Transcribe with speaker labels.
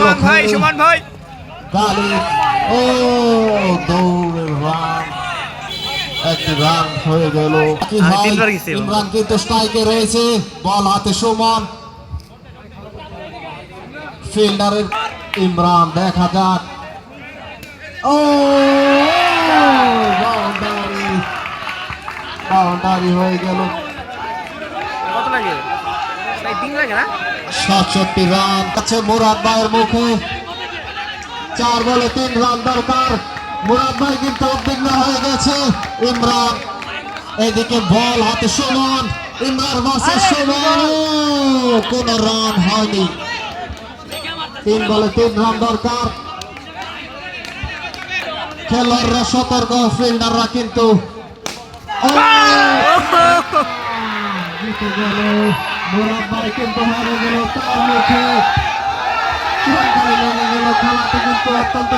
Speaker 1: ভালো
Speaker 2: ভাই
Speaker 1: খেলে
Speaker 2: সুমন ভাই
Speaker 1: গালিব। ও দৌড়ের রান, একটি রান হয়ে গেল। কি
Speaker 2: আমি
Speaker 1: হয়,
Speaker 2: তিনবার গেছি এখন।
Speaker 1: ইমরান কিন্তু স্ট্রাইকে রয়েছে, বল হাতে সুমন, ফিল্ডারের ইমরান, দেখা যাক। ও বাউন্ডারি, বাউন্ডারি হয়ে গেল।
Speaker 2: কত লাগে? প্রায় 3 লাগে না?
Speaker 1: 67 রান আছে মুরাদ ভাইয়ের মুখে। 4 বলে 3 রান দরকার। মুরাদ ভাই কিন্তু উদ্বিগ্ন হয়ে গেছে। ইমরান, এদিকে বল হাতে সুমন, ইমরান ভার্সেস সুমন, কোন রান হয়নি। 3 বলে 3 রান দরকার। খেলোয়াড়রা সতর্ক, ফিল্ডাররা কিন্তু জিতে গেল। মুরাদ ভাই কিন্তু হারে গেল, তার মুখে লেগে গেল। খেলাটি কিন্তু অত্যন্ত